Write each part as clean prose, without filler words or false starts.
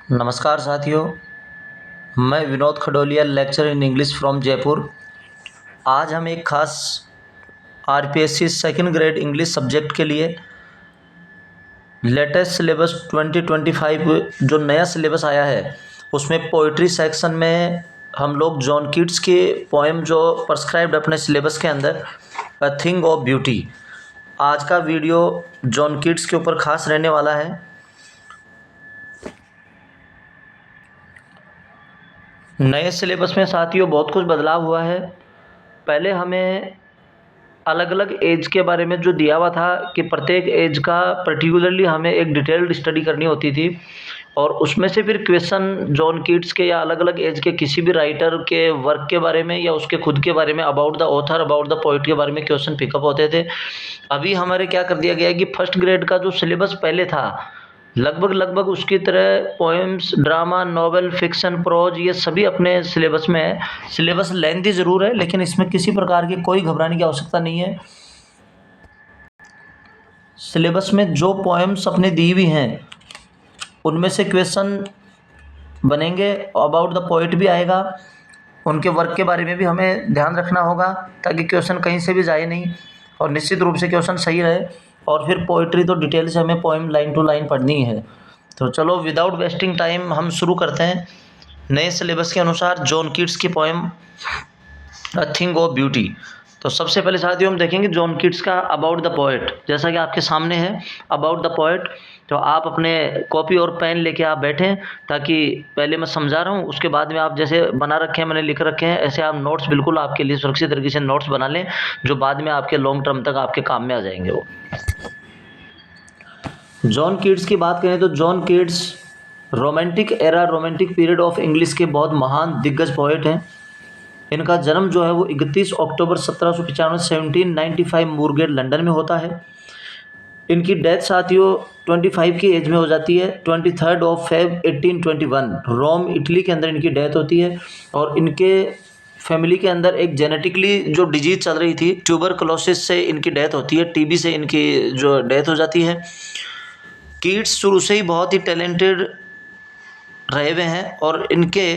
नमस्कार साथियों, मैं Vinod Khadolia, lecture in English from Jaipur. आज हम एक ख़ास RPSC second grade English subject के लिए लेटेस्ट सिलेबस 2025 जो नया सिलेबस आया है, उसमें पोइट्री सेक्शन में हम लोग जॉन कीट्स के पोएम जो प्रिस्क्राइब्ड अपने सिलेबस के अंदर अ थिंग ऑफ ब्यूटी। आज का वीडियो जॉन कीट्स के ऊपर ख़ास रहने वाला है। नए सिलेबस में साथियों बहुत कुछ बदलाव हुआ है। पहले हमें अलग अलग एज के बारे में जो दिया हुआ था कि प्रत्येक एज का पर्टिकुलरली हमें एक डिटेल्ड स्टडी करनी होती थी, और उसमें से फिर क्वेश्चन जॉन कीट्स के या अलग अलग एज के किसी भी राइटर के वर्क के बारे में या उसके खुद के बारे में, about the author, about the poet के बारे में क्वेश्चन पिकअप होते थे। अभी हमारे क्या कर दिया गया है कि फर्स्ट ग्रेड का जो सिलेबस पहले था, लगभग उसकी तरह poems, drama, novel, fiction, prose, ये सभी अपने सिलेबस में है। सिलेबस लेंथी ज़रूर है, लेकिन इसमें किसी प्रकार की कोई घबराने की आवश्यकता नहीं है। सिलेबस में जो पोएम्स अपने दी हुई हैं उनमें से क्वेश्चन बनेंगे, अबाउट द पोइट भी आएगा, उनके वर्क के बारे में भी हमें ध्यान रखना होगा ताकि क्वेश्चन कहीं से भी जाए नहीं और निश्चित रूप से क्वेश्चन सही रहे। और फिर पोइट्री तो डिटेल से हमें पोएम लाइन टू लाइन पढ़नी है। तो चलो विदाउट वेस्टिंग टाइम हम शुरू करते हैं। नए सिलेबस के अनुसार जॉन कीट्स की poem a thing of beauty. तो सबसे पहले साथियों हम देखेंगे जॉन कीट्स का अबाउट द पोएट, जैसा कि आपके सामने है अबाउट द पोएट। तो आप अपने कॉपी और पेन लेके आप बैठें, ताकि पहले मैं समझा रहा हूँ, उसके बाद में आप जैसे बना रखे हैं, मैंने लिख रखे हैं, ऐसे आप नोट्स बिल्कुल आपके लिए सुरक्षित तरीके से नोट्स बना लें, जो बाद में आपके लॉन्ग टर्म तक आपके काम में आ जाएंगे। वो जॉन कीट्स की बात करें तो John Keats romantic era, romantic period of English के बहुत महान दिग्गज पोएट हैं। इनका जन्म जो है वो 31 अक्टूबर 1795 1795 मूरगेट लंदन में होता है। इनकी डेथ साथियों 25 की एज में हो जाती है। 23 फेब 1821 रोम इटली के अंदर इनकी डेथ होती है। और इनके फैमिली के अंदर एक जेनेटिकली जो डिजीज़ चल रही थी, ट्यूबरकुलोसिस से इनकी डेथ होती है, टीबी से इनकी जो डेथ हो जाती है। कीट्स शुरू से ही बहुत ही टैलेंटेड रहे हुए हैं, और इनके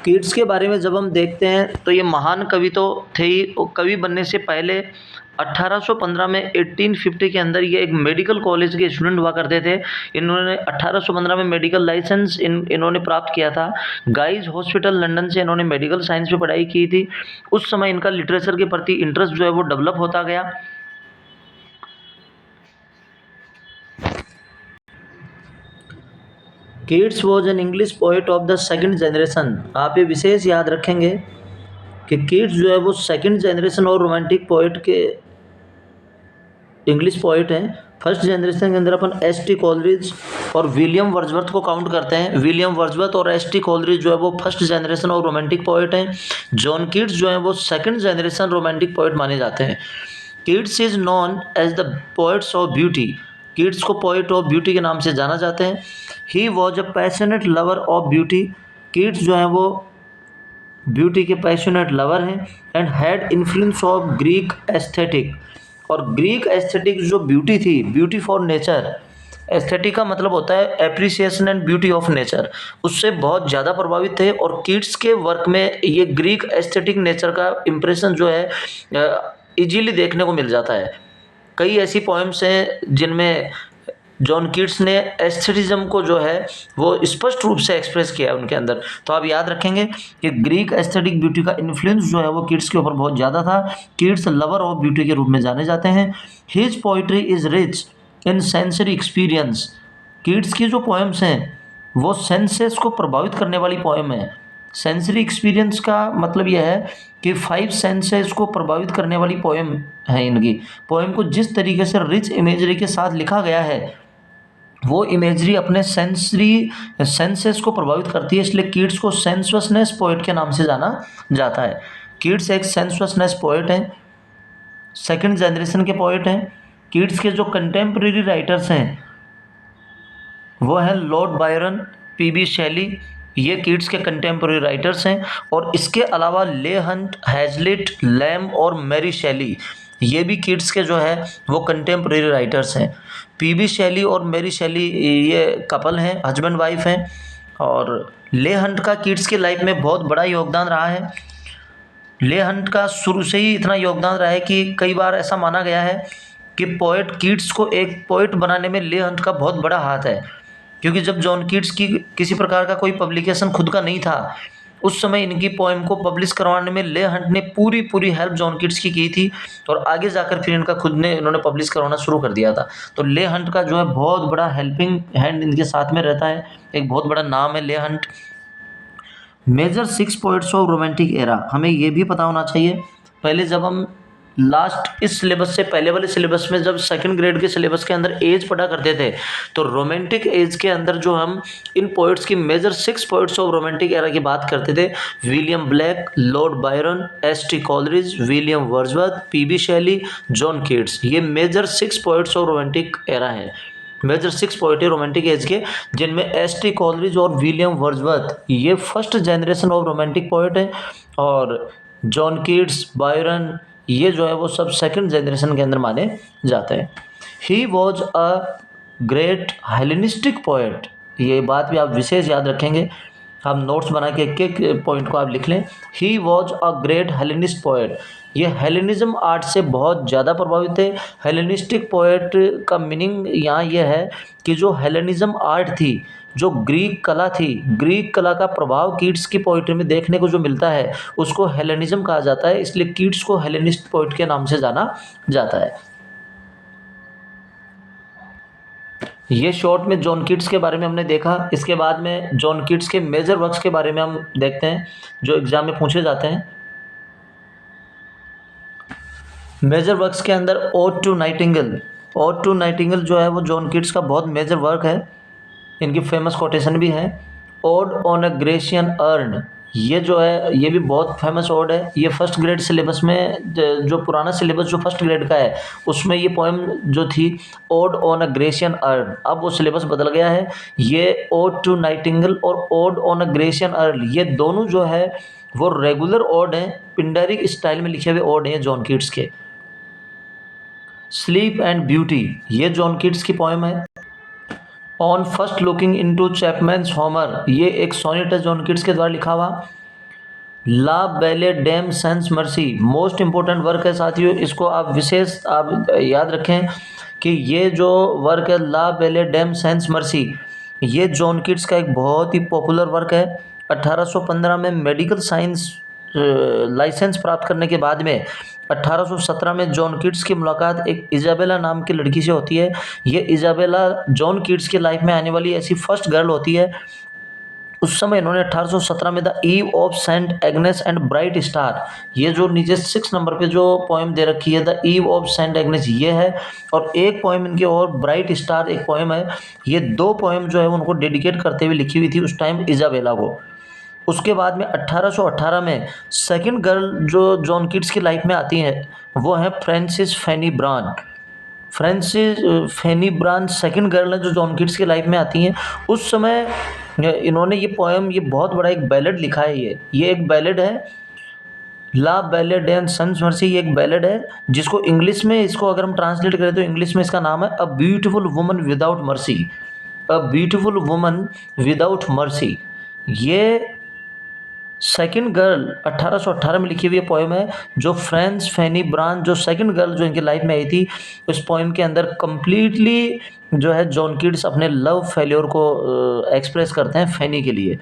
कीट्स के बारे में जब हम देखते हैं तो ये महान कवि तो थे ही, और कवि बनने से पहले 1815 में 1850 के अंदर ये एक मेडिकल कॉलेज के स्टूडेंट हुआ करते थे। इन्होंने 1815 में मेडिकल लाइसेंस इन्होंने प्राप्त किया था। गाइज हॉस्पिटल लंदन से इन्होंने मेडिकल साइंस में पढ़ाई की थी। उस समय इनका लिटरेचर के प्रति इंटरेस्ट जो है वो डेवलप होता गया। Keats was an English poet of the second generation. आप ये विशेष याद रखेंगे कि कीट्स जो है वो सेकंड जनरेशन और रोमांटिक पोएट के इंग्लिश पोएट हैं। फर्स्ट जनरेशन के अंदर अपन एस.टी. कोलरिज और विलियम वर्ड्सवर्थ को काउंट करते हैं। विलियम वर्ड्सवर्थ और एस.टी. कोलरिज जो है वो फर्स्ट जनरेशन और रोमांटिक पोएट हैं। जॉन कीट्स जो है वो सेकंड जनरेशन रोमांटिक पोएट माने जाते हैं। Keats is known as the poets of beauty. Keats को पोएट ऑफ ब्यूटी के नाम से जाना जाते हैं। He was a passionate lover of beauty. Keats जो है वो ब्यूटी के पैशनेट लवर हैं and had influence of Greek aesthetic. और ग्रीक एस्थेटिक जो ब्यूटी थी, ब्यूटी फॉर नेचर, एस्थेटिक का मतलब होता है appreciation and beauty of nature, उससे बहुत ज़्यादा प्रभावित थे। और कीट्स के वर्क में ये ग्रीक एस्थेटिक नेचर का इम्प्रेशन जो है इजीली देखने को मिल जाता है। कई ऐसी पोएम्स हैं जिनमें जॉन कीट्स ने एस्थेटिज्म को जो है वो स्पष्ट रूप से एक्सप्रेस किया है उनके अंदर। तो आप याद रखेंगे कि ग्रीक एस्थेटिक ब्यूटी का इन्फ्लुएंस जो है वो कीट्स के ऊपर बहुत ज़्यादा था। कीट्स लवर ऑफ ब्यूटी के रूप में जाने जाते हैं। His poetry is rich in sensory experience. Keats की जो पोएम्स हैं वो सेंसेस को प्रभावित करने वाली पोएम है। सेंसरी एक्सपीरियंस का मतलब यह है कि 5 सेंसेस को प्रभावित करने वाली पोएम है इनकी। पोएम को जिस तरीके से रिच इमेजरी के साथ लिखा गया है, वो इमेजरी अपने सेंसेस को प्रभावित करती है, इसलिए कीट्स को सेंसुअसनेस पोएट के नाम से जाना जाता है। कीट्स एक सेंसुअसनेस पोएट हैं, सेकंड जनरेशन के पोएट हैं। कीट्स के जो कंटेम्प्रेरी राइटर्स हैं वो हैं लॉर्ड बायरन, पी.बी. शेली, ये कीट्स के कंटेम्प्रेरी राइटर्स हैं। और इसके अलावा ले हंट, हैजलिट, लैम और मैरी शेली, ये भी कीट्स के जो है वो कंटेम्प्रेरी राइटर्स हैं। पीबी शेली और मेरी शेली ये कपल हैं, हस्बैंड वाइफ हैं। और ले हंट का कीट्स की लाइफ में बहुत बड़ा योगदान रहा है। ले हंट का शुरू से ही इतना योगदान रहा है कि कई बार ऐसा माना गया है कि पोएट कीट्स को एक पोएट बनाने में ले हंट का बहुत बड़ा हाथ है, क्योंकि जब जॉन कीट्स की किसी प्रकार का कोई पब्लिकेशन खुद का नहीं था, उस समय इनकी पोएम को पब्लिश करवाने में ले हंट ने पूरी पूरी हेल्प जॉन कीट्स की थी, और आगे जाकर फिर इनका खुद ने इन्होंने पब्लिश करवाना शुरू कर दिया था। तो ले हंट का जो है बहुत बड़ा हेल्पिंग हैंड इनके साथ में रहता है, एक बहुत बड़ा नाम है Leigh Hunt. Major 6 poets of romantic era, हमें ये भी पता होना चाहिए। पहले जब हम लास्ट इस सिलेबस से पहले वाले सिलेबस में जब सेकंड ग्रेड के सिलेबस के अंदर एज पढ़ा करते थे, तो रोमांटिक एज के अंदर जो हम इन पोएट्स की major 6 poets of romantic era की बात करते थे, William Blake, Lord Byron, ST. Coleridge, William Wordsworth, PB Shelley, John Keats, ये major 6 poets of romantic era है। मेजर 6 पोएट है रोमांटिक एज के, जिनमें एस.टी. कॉलरिज और विलियम वर्ड्सवर्थ ये first generation of romantic poet हैं, और जॉन कीट्स, बायरन ये जो है वो सब सेकंड जनरेशन के अंदर माने जाते हैं। He was a great Hellenistic poet, ये बात भी आप विशेष याद रखेंगे, हम नोट्स बना के एक एक पॉइंट को आप लिख लें। He was a great Hellenist poet, ये हेलेनिज्म आर्ट से बहुत ज़्यादा प्रभावित है। हेलेनिस्टिक पोएट का मीनिंग यहाँ ये है कि जो हेलेनिज्म आर्ट थी, जो ग्रीक कला थी, ग्रीक कला का प्रभाव कीट्स की पोइट्री में देखने को जो मिलता है उसको हेलेनिज्म कहा जाता है, इसलिए कीट्स को हेलेनिस्ट पोएट के नाम से जाना जाता है। ये शॉर्ट में जॉन कीट्स के बारे में हमने देखा। इसके बाद में जॉन कीट्स के मेजर वर्क्स के बारे में हम देखते हैं जो एग्जाम में पूछे जाते हैं। मेजर वर्क्स के अंदर ode to nightingale, ode to nightingale जो है वो जॉन कीट्स का बहुत मेजर वर्क है, इनकी फेमस कोटेशन भी है। Odd on a Grecian earn, ये जो है ये भी बहुत फेमस ओड है। ये फर्स्ट ग्रेड सिलेबस में जो पुराना सिलेबस जो फर्स्ट ग्रेड का है उसमें ये पोएम जो थी odd on a Grecian earn, अब वो सिलेबस बदल गया है। ये ओड टू नाइटिंगेल और odd on a Grecian earn ये दोनों जो है वो रेगुलर ओड हैं, पिंडारिक स्टाइल में लिखे हुए ओड हैं जॉन कीट्स के। स्लीप एंड ब्यूटी, ये जॉन कीट्स की पोएम है। On first looking into Chapman's Homer, ये एक सोनेट है जॉन कीट्स के द्वारा लिखा हुआ। La Belle Dame sans Merci, most important work है साथियों, इसको आप विशेष आप याद रखें कि ये जो वर्क है ला बेले डेम सेंस मर्सी, ये जॉन कीट्स का एक बहुत ही पॉपुलर वर्क है। 1815 में मेडिकल साइंस लाइसेंस प्राप्त करने के बाद में 1817 में जॉन कीट्स की मुलाकात एक इजाबेला नाम की लड़की से होती है। ये इजाबेला जॉन कीट्स की लाइफ में आने वाली ऐसी फर्स्ट गर्ल होती है। उस समय इन्होंने 1817 में the Eve of Saint Agnes and bright star, ये जो नीचे 6 नंबर पे जो पोएम दे रखी है the Eve of Saint Agnes ये है, और एक पोएम इनकी और ब्राइट स्टार एक पोएम है। ये 2 पोएम जो है उनको डेडिकेट करते हुए लिखी हुई थी उस टाइम इजाबेला को। उसके बाद में 1818 में सेकंड गर्ल जो जॉन कीट्स की लाइफ में आती है वो है फ्रांसिस फैनी ब्रान। फ्रांसिस फैनी ब्रान सेकंड गर्ल है जो जॉन कीट्स की लाइफ में आती हैं। उस समय इन्होंने ये पोएम, ये बहुत बड़ा एक बैलेड लिखा है। ये एक बैलेड है, ला बैलेड एंड सन्स मर्सी, ये एक बैलेड है जिसको इंग्लिश में, इसको अगर हम ट्रांसलेट करें तो इंग्लिश में इसका नाम है a beautiful woman without mercy, a beautiful woman without mercy. ये सेकंड गर्ल 1818 में लिखी हुई पोएम है जो फ्रांस फैनी ब्रान जो सेकंड गर्ल जो इनकी लाइफ में आई थी। उस पोएम के अंदर कम्प्लीटली जो है जॉन कीट्स अपने लव फेलियर को एक्सप्रेस करते हैं फैनी के लिए,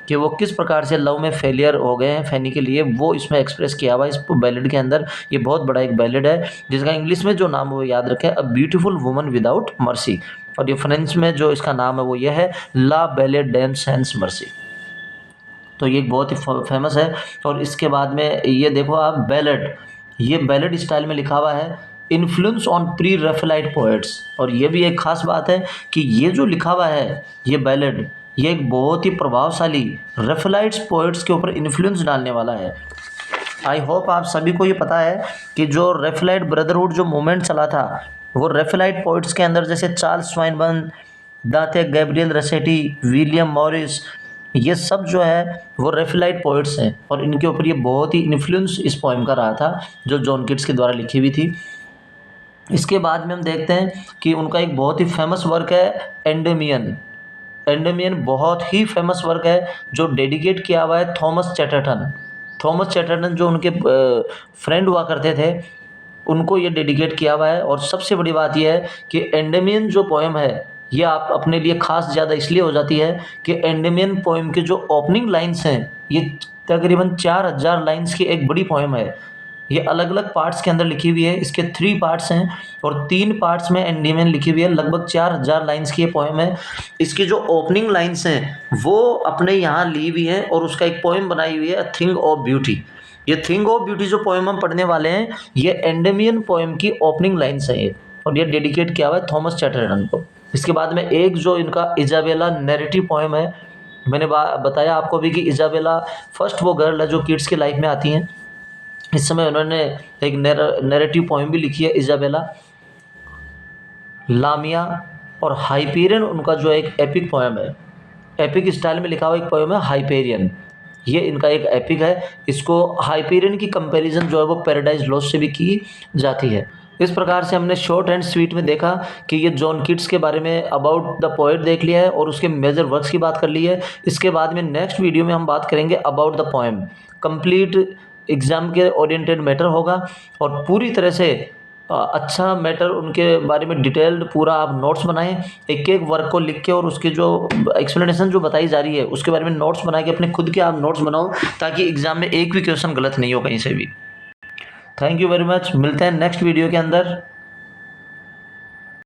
कि वो किस प्रकार से लव में फेलियर हो गए हैं फैनी के लिए, वो इसमें एक्सप्रेस किया हुआ इस बैलेड के अंदर। ये बहुत बड़ा एक बैलेड है जिसका इंग्लिश में जो नाम है वो याद रखें a beautiful woman without mercy, और ये फ्रेंच में जो इसका नाम है वो ये है ला बैलेड डैम सेंस मर्सी। तो ये बहुत ही फेमस है। और इसके बाद में ये देखो आप बैलेड, ये बैलेड स्टाइल में लिखा हुआ है influence on pre Raphaelite poets, और ये भी एक खास बात है कि ये जो लिखा हुआ है ये बैलेड, ये एक बहुत ही प्रभावशाली रेफेलाइट्स पोएट्स के ऊपर इन्फ्लुएंस डालने वाला है। आई होप आप सभी को ये पता है कि जो रेफेलाइट ब्रदरहुड जो मूवमेंट चला था वो रेफेलाइट पोएट्स के अंदर जैसे चार्ल्स स्वाइनबर्न, दांते गैब्रियल रसेटी, विलियम मॉरिस ये सब जो है वो रेफिलाइट पोइट्स हैं और इनके ऊपर ये बहुत ही इन्फ्लुएंस इस पोएम का रहा था जो जॉन किट्स के द्वारा लिखी हुई थी। इसके बाद में हम देखते हैं कि उनका एक बहुत ही फेमस वर्क है एंडेमियन। एंडेमियन बहुत ही फेमस वर्क है जो डेडिकेट किया हुआ है थॉमस चैटरटन। थॉमस चैटरटन जो उनके फ्रेंड हुआ करते थे, उनको ये डेडिकेट किया हुआ है। और सबसे बड़ी बात यह है कि एंडेमियन जो पोएम है ये आप अपने लिए ख़ास ज़्यादा इसलिए हो जाती है कि एंडेमियन पोएम के जो ओपनिंग लाइन्स हैं ये तकरीबन 4000 लाइन्स की एक बड़ी पोएम है। ये अलग अलग पार्ट्स के अंदर लिखी हुई है, इसके 3 पार्ट्स हैं और 3 पार्ट्स में एंडेमियन लिखी हुई है। लगभग 4000 लाइन्स की ये पोएम है। इसकी जो ओपनिंग लाइन्स हैं वो अपने यहाँ ली हुई हैं और उसका एक पोएम बनाई हुई है अ थिंग ऑफ ब्यूटी। ये थिंग ऑफ ब्यूटी जो पोएम हम पढ़ने वाले हैं ये एंडेमियन पोएम की ओपनिंग लाइन्स हैं ये, और ये डेडिकेट किया हुआ है थॉमस चैटरटन को। इसके बाद में एक जो इनका इजाबेला नैरेटिव पोएम है, मैंने बताया आपको भी कि इजाबेला फर्स्ट वो गर्ल है जो किड्स की लाइफ में आती हैं। इस समय उन्होंने एक नैरेटिव पोएम भी लिखी है इजाबेला। लामिया और हाइपेरियन उनका जो एक एपिक पोएम है, एपिक स्टाइल में लिखा हुआ एक पोएम है हाइपेरियन। ये इनका एक एपिक है। इसको हाइपेरियन की कंपैरिजन जो है वो पैराडाइज लॉस्ट से भी की जाती है। इस प्रकार से हमने शॉर्ट एंड स्वीट में देखा कि ये जॉन किट्स के बारे में अबाउट द पोएट देख लिया है और उसके मेजर वर्क्स की बात कर ली है। इसके बाद में नेक्स्ट वीडियो में हम बात करेंगे about the poem. Complete exam के ओरिएंटेड मैटर होगा और पूरी तरह से अच्छा मैटर उनके बारे में डिटेल्ड पूरा आप नोट्स बनाएं, एक एक वर्क को लिख के और उसकी जो एक्सप्लेनेशन जो बताई जा रही है उसके बारे में नोट्स बना के अपने खुद के आप नोट्स बनाओ ताकि एग्ज़ाम में एक भी क्वेश्चन गलत नहीं हो कहीं से भी। Thank you very much. मिलते हैं नेक्स्ट वीडियो के अंदर।